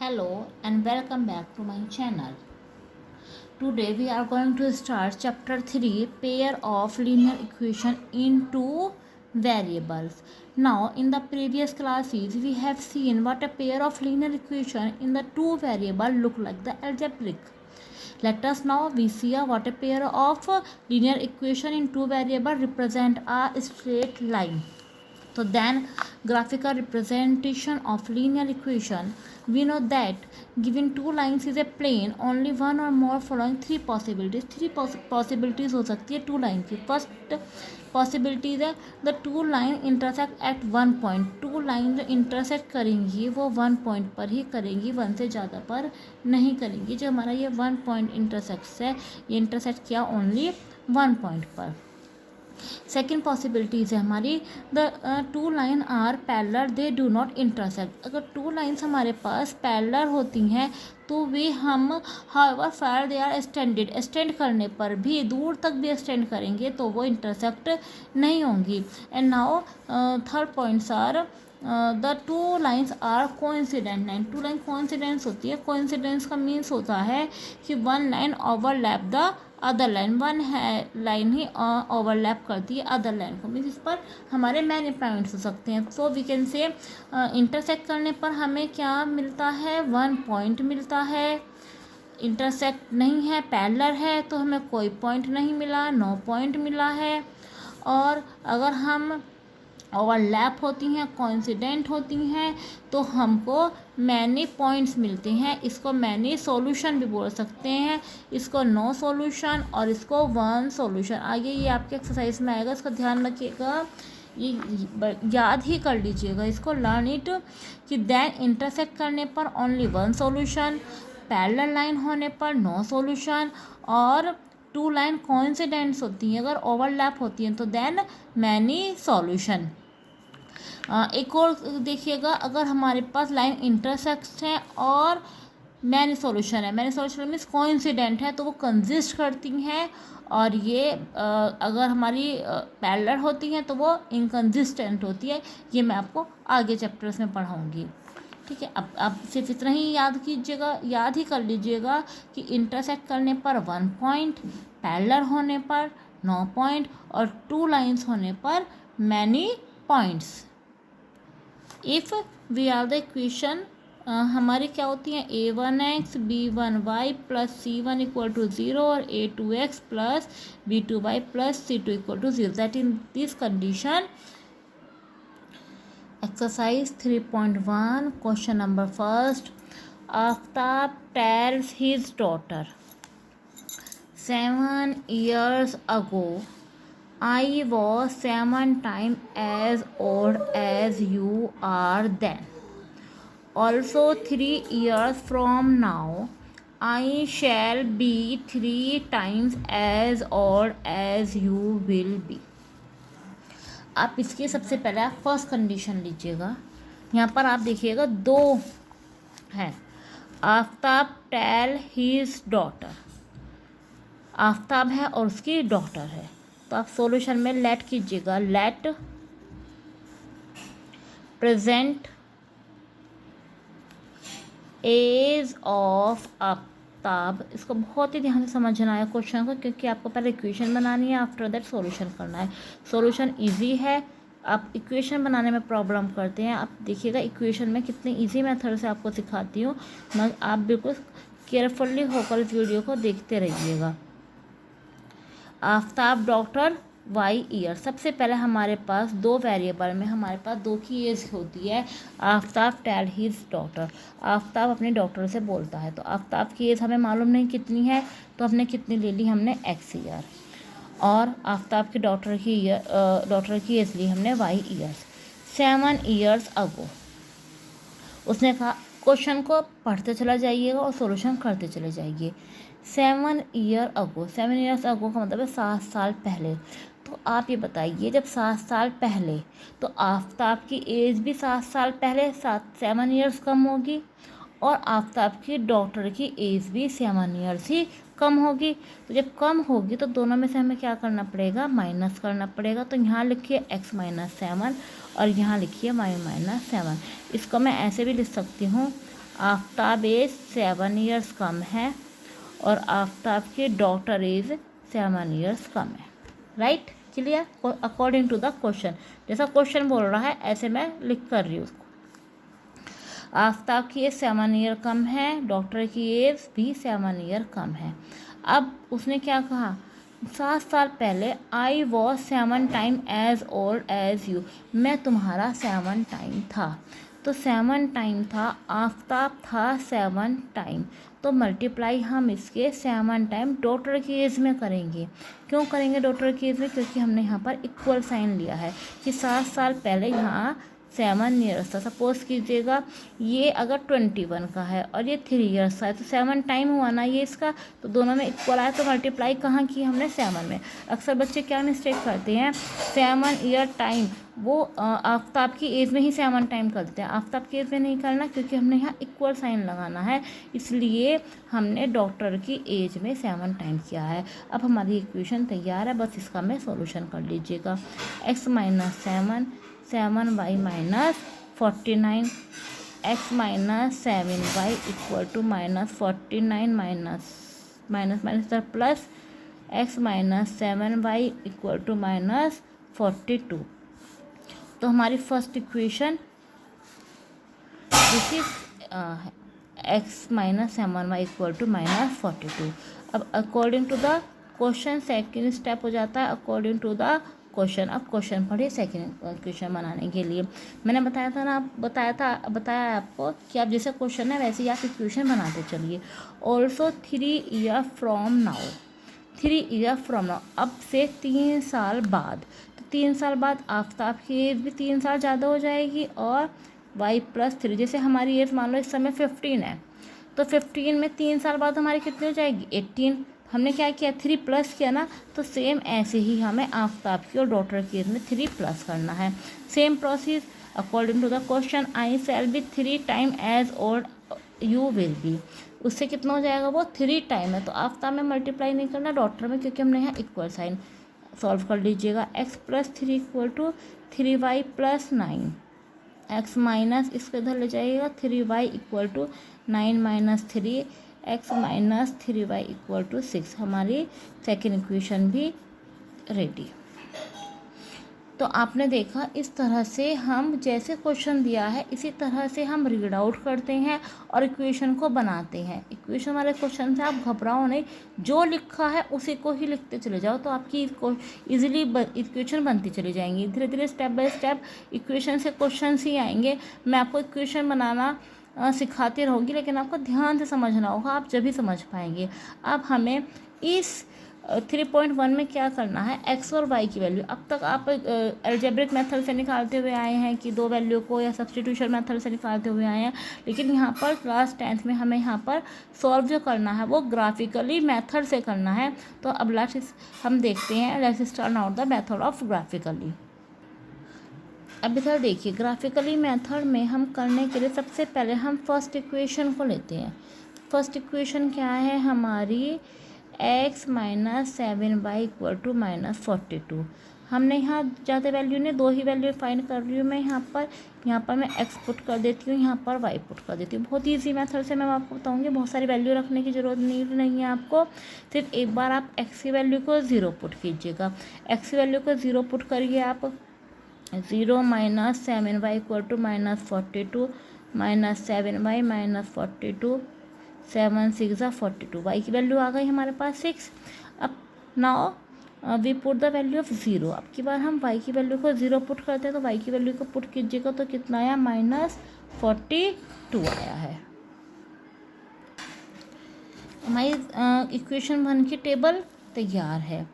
Hello and welcome back to my channel. Today we are going to start chapter 3, pair of linear equation in two variables. Now in the previous classes we have seen what a pair of linear equation in the two variable look like, the algebraic. Let us now we see what a pair of linear equation in two variable represent a straight line. So then graphical representation of linear equation, we know that given two lines is a plane, only one or more following three possibilities हो सकती है two line की. First possibilities है the two line intersect at one point. Two line जो intersect करेंगी वो one point पर ही करेंगी, वन से ज़्यादा पर नहीं करेंगी. जो हमारा ये वन पॉइंट इंटरसेक्ट है, ये इंटरसेक्ट किया ओनली वन पॉइंट पर. सेकेंड पॉसिबिलिटीज़ है हमारी the two line are parallel they do not intersect. अगर टू लाइन्स हमारे पास पैरेलल होती हैं तो वे हम however far they are extend करने पर भी दूर तक भी एक्सटेंड करेंगे तो वो इंटरसेक्ट नहीं होंगी. And now third points are the two lines are coincident line. Two line coincidence होती है. कोइंसिडेंस का मीन्स होता है कि one line overlap the other line. One है लाइन ही ओवरलैप करती है अदर लाइन को. मीन्स इस पर हमारे मैनी पॉइंट्स हो सकते हैं. So we can say intersect करने पर हमें क्या मिलता है, वन पॉइंट मिलता है. इंटरसेक्ट नहीं है, पैरेलल है तो हमें कोई पॉइंट नहीं मिला, नो पॉइंट मिला है. और अगर हम ओवरलैप होती हैं, कोइंसिडेंट होती हैं तो हमको मैनी पॉइंट्स मिलते हैं. इसको मैनी सॉल्यूशन भी बोल सकते हैं, इसको नो सॉल्यूशन और इसको वन सॉल्यूशन. आगे ये आपके एक्सरसाइज में आएगा, इसका ध्यान रखिएगा, ये याद ही कर लीजिएगा इसको, लर्न इट. कि देन इंटरसेक्ट करने पर only one solution, parallel line होने पर नो सॉल्यूशन, और टू लाइन कोइंसिडेंट्स होती हैं अगर ओवरलैप होती हैं तो देन मैनी सॉल्यूशन. एक और देखिएगा, अगर हमारे पास लाइन इंटरसेक्ट है और मैनी सॉल्यूशन है, मैनी सॉल्यूशन मीन्स कोइंसिडेंट है तो वो कंजिस्ट करती हैं, और ये अगर हमारी पैरेलल होती हैं तो वो इनकंजिस्टेंट होती है. ये मैं आपको आगे चैप्टर्स में पढ़ाऊँगी. ठीक है, अब आप सिर्फ इतना ही याद कीजिएगा, याद ही कर लीजिएगा कि इंटरसेक्ट करने पर वन पॉइंट, पैरेलल होने पर नो पॉइंट और टू लाइंस होने पर many points. If we are the equation हमारी क्या होती हैं, a1x b1y plus c1 equal to zero और a2x plus b2y plus c2 equal to zero. That in this condition exercise 3.1 question number first. Aftab tells his daughter, 7 years ago I was 7 times as old as you are then. Also 3 years from now I shall be 3 times as old as you will be. आप इसके सबसे पहले आप first condition लीजिएगा. यहाँ पर आप देखिएगा दो है, Aftab tell his daughter. Aftab है और उसकी डॉटर है, तो आप सॉल्यूशन में लेट कीजिएगा, let present age of Aftab. इसको बहुत ही ध्यान से समझना है क्वेश्चन को, क्योंकि आपको पहले इक्वेशन बनानी है, आफ्टर दैट सॉल्यूशन करना है. सॉल्यूशन इजी है. आप इक्वेशन बनाने में प्रॉब्लम करते हैं, आप देखिएगा इक्वेशन में कितनी इजी मेथड से आपको सिखाती हूँ. मगर आप बिल्कुल केयरफुली होकर इस वीडियो को देखते रहिएगा. Aftab doctor Y year. सबसे पहले हमारे पास दो वेरिएबल में हमारे पास दो की एज होती है. Aftab tell his daughter, Aftab अपने डॉटर से बोलता है, तो आफ्ताब की एज हमें मालूम नहीं कितनी है, तो हमने कितनी ले ली, हमने एक्स ईयर. और आफ्ताब की डॉटर की एज ली हमने वाई ईयर्स. 7 years अगो. उसने कहा, क्वेश्चन को पढ़ते चला जाइएगा और सॉल्यूशन करते चले जाइए. 7 years अगो, 7 years अगो का मतलब है 7 साल पहले. तो आप ये बताइए, जब 7 साल पहले, तो आफ्ताब की एज भी 7 साल पहले 7 years कम होगी, और आफ्ताब की डॉटर की एज भी 7 years ही कम होगी. तो जब कम होगी तो दोनों में से हमें क्या करना पड़ेगा, माइनस करना पड़ेगा. तो यहाँ लिखिए x - 7 और यहाँ लिखिए y - 7. इसको मैं ऐसे भी लिख सकती हूँ, आफ्ताब एज 7 ईयर्स कम है और आफ्ताब की डॉटर एज 7 ईयर्स कम है। Right, clear? According to the question, जैसा क्वेश्चन बोल रहा है ऐसे मैं लिख कर रही हूँ उसको। आफ्ताब की एज 7 ईयर कम है, डॉक्टर की एज भी 7 ईयर कम है। अब उसने क्या कहा, 7 साल पहले I was 7 time as old as you, मैं तुम्हारा 7 टाइम था। तो 7 टाइम था, आफ्ताब था 7 टाइम, तो मल्टीप्लाई हम इसके 7 टाइम डॉटर की एज में करेंगे। क्यों करेंगे डॉटर की एज में? क्योंकि हमने यहाँ पर इक्वल साइन लिया है कि 7 साल पहले यहाँ 7 ईयर्स था। सपोज कीजिएगा ये अगर 21 का है और ये 3 ईयर्स का है, तो 7 टाइम हुआ ना ये इसका, तो दोनों में इक्वल आया, तो मल्टीप्लाई कहाँ की हमने 7 में। अक्सर बच्चे क्या मिस्टेक करते हैं, 7 ईयर टाइम वो आफ्ताब की एज में ही 7 टाइम कर देते हैं। आफ्ताब की एज में नहीं करना, क्योंकि हमने यहाँ इक्वल साइन लगाना है, इसलिए हमने डॉक्टर की एज में 7 टाइम किया है। अब हमारी इक्वेशन तैयार है, बस इसका मैं सॉल्यूशन कर लीजिएगा। x minus 7y minus 49, x minus 7y equal to minus 49 minus plus x minus 7y equal to minus 42। तो हमारी first equation this is x minus 7y equal to minus 42। अब according to the question second step हो जाता है according to the question. अब question पढ़िए second equation बनाने के लिए। मैंने बताया था ना, बताया आपको कि आप जैसे क्वेश्चन है वैसे ही आप इक्वेशन बनाते चलिए। Also 3 year from now, 3 year from now, अब से 3 साल बाद, तो 3 साल बाद आफ्ताब की एज भी 3 साल ज़्यादा हो जाएगी और y प्लस 3, जैसे हमारी एज मान लो इस समय 15 है, तो 15 में 3 साल बाद हमारी कितनी हो जाएगी 18। हमने क्या किया 3 प्लस किया ना, तो सेम ऐसे ही हमें आफ्ताब की और डॉटर की एज में 3 प्लस करना है। Same process according to the question, I shall be 3 time as old you will be, उससे कितना हो जाएगा वो 3 टाइम है, तो आफ्ताब में मल्टीप्लाई नहीं करना डॉटर में, क्योंकि हमने यहाँ इक्वल साइन। सॉल्व कर लीजिएगा, x plus 3 equal to 3y plus 9, x minus इसके इधर ले जाइएगा 3y equal to 9 minus 3, x minus 3y equal to 6। हमारी सेकेंड इक्वेशन भी रेडी। तो आपने देखा इस तरह से हम जैसे क्वेश्चन दिया है इसी तरह से हम रीड आउट करते हैं और इक्वेशन को बनाते हैं। इक्वेशन वाले क्वेश्चन से आप घबराओ नहीं, जो लिखा है उसी को ही लिखते चले जाओ, तो आपकी इजीली इक्वेशन बनती चली जाएंगी। धीरे धीरे स्टेप बाय स्टेप इक्वेशन से क्वेश्चन ही आएंगे। मैं आपको इक्वेशन बनाना सिखाती रहूँगी, लेकिन आपको ध्यान से समझना होगा, आप जब भी समझ पाएंगे। अब हमें इस 3.1 में क्या करना है, x और y की वैल्यू। अब तक आप अलजेब्रिक मेथड से निकालते हुए आए हैं कि 2 वैल्यू को, या सब्स्टिट्यूशन मेथड से निकालते हुए आए हैं, लेकिन यहाँ पर क्लास 10th में हमें यहाँ पर सॉल्व जो करना है वो ग्राफिकली मेथड से करना है। तो अब हम देखते हैं, let's start out the method of graphically. अब इधर देखिए, ग्राफिकली मेथड में हम करने के लिए सबसे पहले हम फर्स्ट इक्वेशन को लेते हैं। फर्स्ट इक्वेशन क्या है हमारी, x minus 7y equal to minus 42। हमने यहाँ ज़्यादा वैल्यू नहीं, 2 ही वैल्यू फाइंड कर रही हूँ मैं यहाँ पर मैं x पुट कर देती हूँ, यहाँ पर y पुट कर देती हूँ। बहुत ईजी मेथड से मैं आपको बताऊँगी, बहुत सारी वैल्यू रखने की ज़रूरत नहीं है आपको। सिर्फ एक बार आप x की वैल्यू को 0 पुट कीजिएगा। x की वैल्यू को 0 पुट करिए आप, 0 minus 7y equal to minus 42 minus 7y minus 42, 7 6 42, y की वैल्यू आ गई हमारे पास 6। अब now we put the value of 0। अब की बार हम y की वैल्यू को 0 पुट करते हैं, तो y की वैल्यू को पुट कीजिएगा तो कितना आया, माइनस 42 आया है। हमारी इक्वेशन 1 की टेबल तैयार है।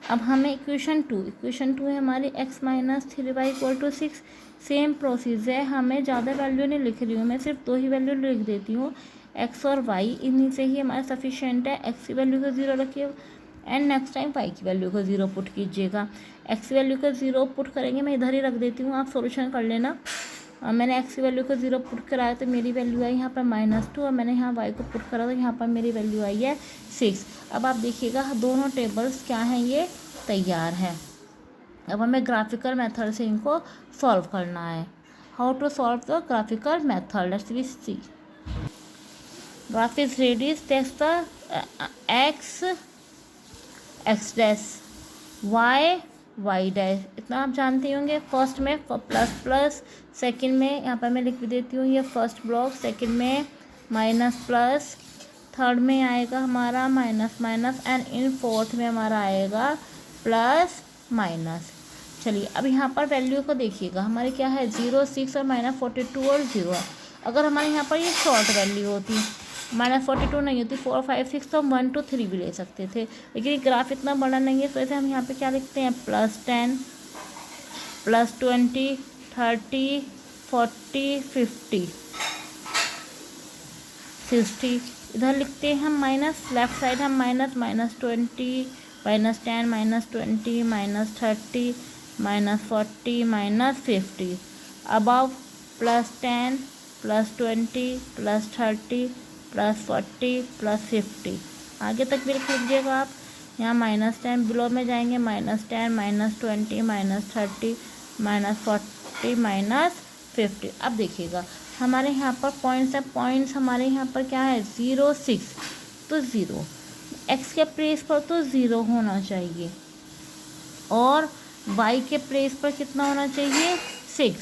अब हमें इक्वेशन 2 है हमारी x minus 3y equal to 6। Same process है, हमें ज़्यादा वैल्यू नहीं लिख रही हूँ मैं, सिर्फ 2 ही वैल्यू लिख देती हूँ। x और y इन्हीं से ही हमारा सफिशिएंट है। x की वैल्यू को 0 रखिए एंड नेक्स्ट टाइम y की वैल्यू को 0 पुट कीजिएगा। x की वैल्यू को 0 पुट करेंगे, मैं इधर ही रख देती हूँ, आप सॉल्यूशन कर लेना। मैंने x की वैल्यू को 0 पुट कराया तो मेरी वैल्यू आई यहाँ पर -2, और मैंने यहाँ y को पुट करा तो यहाँ पर मेरी वैल्यू आई है 6। अब आप देखिएगा दोनों टेबल्स क्या हैं, ये तैयार हैं। अब हमें ग्राफिकल मेथड से इनको सॉल्व करना है। How to solve the graphical method, let's we see. graph is ready, text the x dash y dash, इतना आप जानते होंगे। फर्स्ट में प्लस प्लस, सेकंड में यहाँ पर मैं लिख भी देती हूँ ये फर्स्ट ब्लॉक, सेकंड में माइनस प्लस, थर्ड में आएगा हमारा minus minus, and in fourth में हमारा आएगा प्लस माइनस। चलिए अब यहाँ पर वैल्यू को देखिएगा, हमारे क्या है 0 6 और -42 और 0 है। अगर हमारे यहाँ पर ये शॉर्ट वैल्यू होती, -42 नहीं होती, 4 5 6 तो हम 1 2 3 भी ले सकते थे, लेकिन ये ग्राफ इतना बड़ा नहीं है, तो ऐसे हम यहाँ पे क्या लिखते हैं +10 +20 30 40 50 60, इधर लिखते हैं हम माइनस, लेफ्ट साइड हम माइनस -20 -10 -20 -30 -40 -50, अबव +10 +20 +30 +40 +50, आगे तक भी लिख लीजिएगा आप। यहाँ -10 बिलो में जाएंगे, -10 -20 -30 -40 -50। अब देखिएगा हमारे यहाँ पर पॉइंट्स है, पॉइंट्स हमारे यहाँ पर क्या है 0 6, तो 0 x के प्लेस पर तो 0 होना चाहिए, और y के प्लेस पर कितना होना चाहिए 6,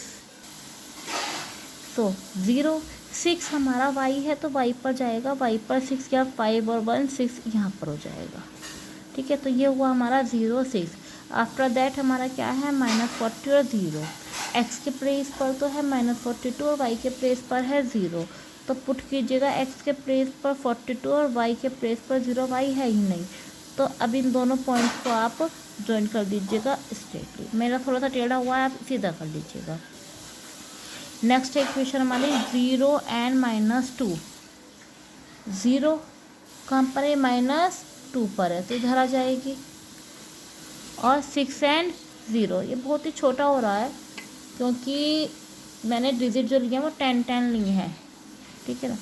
तो 0 6 हमारा y है तो y पर जाएगा, y पर 6 क्या 5 और 1 6 यहाँ पर हो जाएगा। ठीक है, तो ये हुआ हमारा 0 6। आफ्टर दैट हमारा क्या है -40 और 0, x के प्लेस पर तो है -42 और y के प्लेस पर है 0, तो पुट कीजिएगा x के प्लेस पर 42 और y के प्लेस पर 0, y है ही नहीं, तो अब इन दोनों पॉइंट्स को आप ज्वाइन कर दीजिएगा स्ट्रेटली। मेरा थोड़ा सा टेढ़ा हुआ है, आप सीधा कर लीजिएगा। नेक्स्ट इक्वेशन हमारी 0 and -2, 0 कहाँ पर है -2 पर है, तो इधर आ जाएगी, और 6 and 0 ये बहुत ही छोटा हो रहा है क्योंकि मैंने डिजिट जो लिए हैं वो 10 10 लिए हैं। ठीक है ना,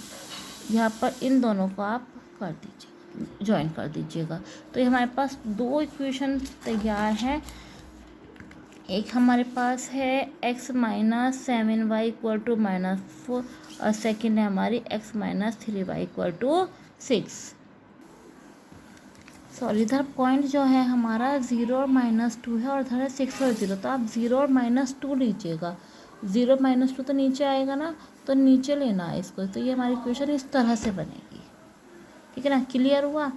यहाँ पर इन दोनों को आप कर दीजिए, ज्वाइन कर दीजिएगा। तो ये हमारे पास दो इक्वेशन तैयार हैं, एक हमारे पास है x - 7y = -4, और सेकेंड है हमारी x - 3y = 6। सॉरी, इधर पॉइंट जो है हमारा 0 और -2 है, और इधर है 6 और 0, तो आप 0 और -2 लीजिएगा। 0 -2 तो नीचे आएगा ना, तो नीचे लेना है इसको, तो ये हमारी इक्वेशन इस तरह से बनेगी। ठीक है ना, क्लियर हुआ।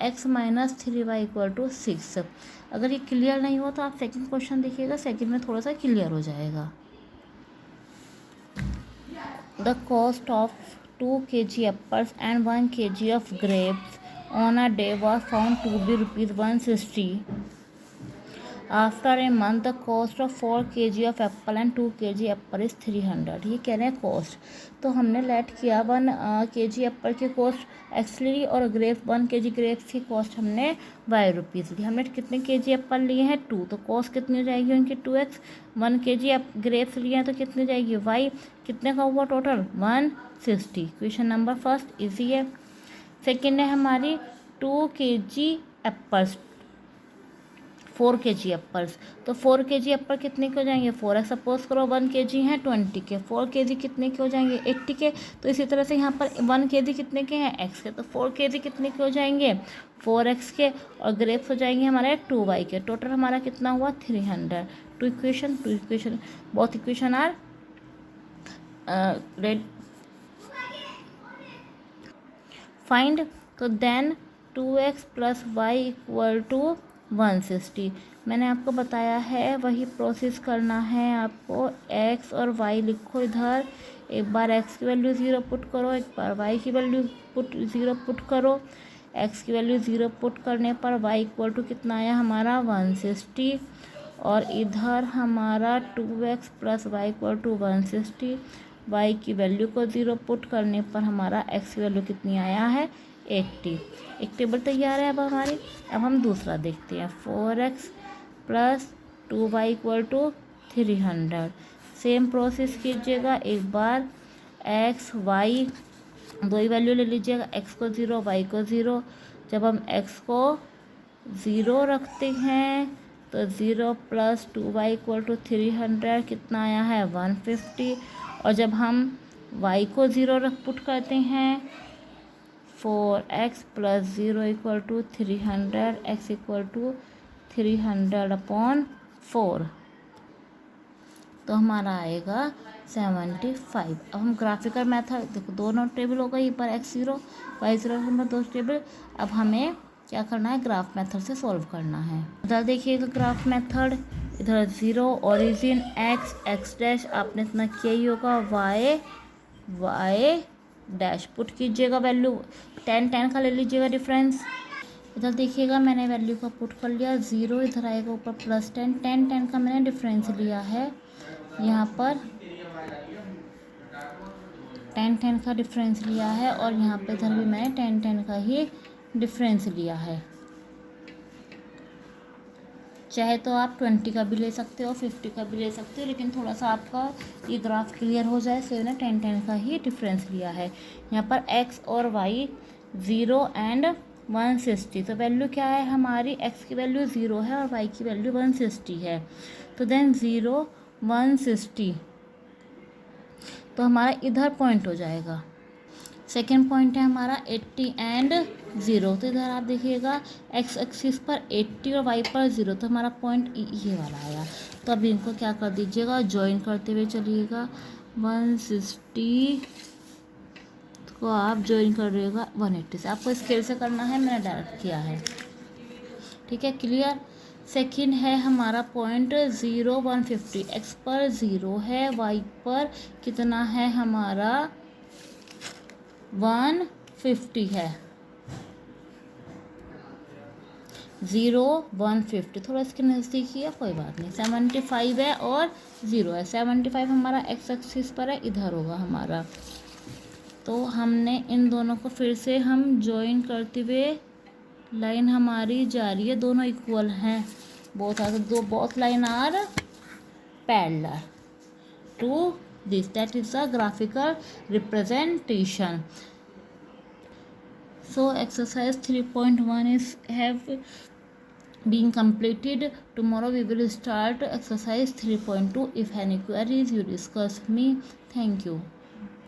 x - 3y = 6। अगर ये क्लियर नहीं हुआ तो आप सेकंड क्वेश्चन देखिएगा, सेकंड में थोड़ा सा क्लियर हो जाएगा। The cost of 2 kg apples and 1 kg of grapes on a day was found to be ₹160. After a month, the cost of 4 kg of apple and 2 kg apple is 300. ये कह रहे हैं cost, तो हमने late किया 1 kg Apple की cost actually, और grapes 1 kg grapes की कॉस्ट हमने ₹5 ली। हमने कितने kg एप्पल लिए हैं 2, तो कॉस्ट कितनी हो जाएगी उनकी 2x। 1 kg ग्रेप्स लिए हैं तो कितनी जाएगी y, कितने का हुआ total 160। Question number first easy है। सेकेंड है हमारी 2 kg एप्पल्स, 4 kg एप्पल्स, तो 4 kg एप्पल कितने के हो जाएंगे 4x, सपोज करो 1 kg हैं 20 के, 4 kg कितने के हो जाएंगे 80 के, तो इसी तरह से यहाँ पर 1 kg कितने के हैं x के, तो 4 kg कितने के हो जाएंगे 4x के, और ग्रेप्स हो जाएंगे हमारे 2y के। टोटल हमारा कितना हुआ 300। Two equation both equation are red find, तो देन 2x + y = 160। मैंने आपको बताया है वही प्रोसेस करना है आपको। x और y लिखो इधर, एक बार x की वैल्यू 0 पुट करो, एक बार y की वैल्यू 0 पुट करो। x की वैल्यू 0 पुट करने पर y = कितना आया हमारा 160, और इधर हमारा 2x + y = 160। y की वैल्यू को 0 पुट करने पर हमारा x की वैल्यू कितनी आया है 80। एक टेबल तैयार है अब हमारी। अब हम दूसरा देखते हैं, 4x + 2y = 300। सेम प्रोसेस कीजिएगा, एक बार x y दो ही वैल्यू ले लीजिएगा, x को 0 y को 0। जब हम x को 0 रखते हैं तो 0 + 2y = 300 कितना आया है 150, और जब हम y को 0 रख पुट करते हैं 4x + 0 = 300, x = 300/4, तो हमारा आएगा 75। अब हम ग्राफिकल मेथड, देखो दोनों टेबल हो गई, पर x0 y0 नंबर दो टेबल। अब हमें क्या करना है, ग्राफ मेथड से सॉल्व करना है। इधर देखिएगा ग्राफ मेथड, इधर 0 ओरिजिन x डैश आपने इतना किया ही होगा, y डैश पुट कीजिएगा, वैल्यू 10 का ले लीजिएगा डिफरेंस। इधर देखिएगा मैंने वैल्यू का पुट कर लिया 0, इधर आएगा ऊपर +10, 10 का मैंने डिफरेंस लिया है यहाँ पर, 10 का डिफरेंस लिया है, और यहाँ पे इधर भी मैंने 10 का ही डिफरेंस लिया है। चाहे तो आप 20 का भी ले सकते हो, 50 का भी ले सकते हो, लेकिन थोड़ा सा आपका ये ग्राफ क्लियर हो जाए, इसलिए मैंने 10 का ही डिफरेंस लिया है। यहाँ पर x और y 0 और 160, तो वैल्यू क्या है हमारी, x की वैल्यू 0 है और y की वैल्यू 160 है, तो देन 0 160, तो हमारा इधर पॉइंट हो जाएगा। सेकेंड पॉइंट है हमारा 80 और 0, तो इधर आप देखिएगा x एक्सिस पर 80 और y पर 0, तो हमारा पॉइंट ये वाला आया। तो अभी इनको क्या कर दीजिएगा, ज्वाइन करते हुए चलिएगा, 160 को आप ज्वाइन कर रहिएगा 180 से, आपको स्केल से करना है, मैंने डायरेक्ट किया है, ठीक है, क्लियर। सेकंड है हमारा पॉइंट 0 150, x पर 0 है, y पर कितना है हमारा 150 है, 0 150, थोड़ा इसके नज़दीक ही है, कोई बात नहीं। 75 है और 0 है, 75 हमारा x एक्सिस पर है, इधर होगा हमारा। तो हमने इन दोनों को फिर से हम ज्वाइन करते हुए, लाइन हमारी जा रही है, दोनों इक्वल हैं, both line are parallel to this, that is a graphical representation. So exercise 3.1 is have been completed. Tomorrow we will start exercise 3.2. If any queries you discuss me. Thank you.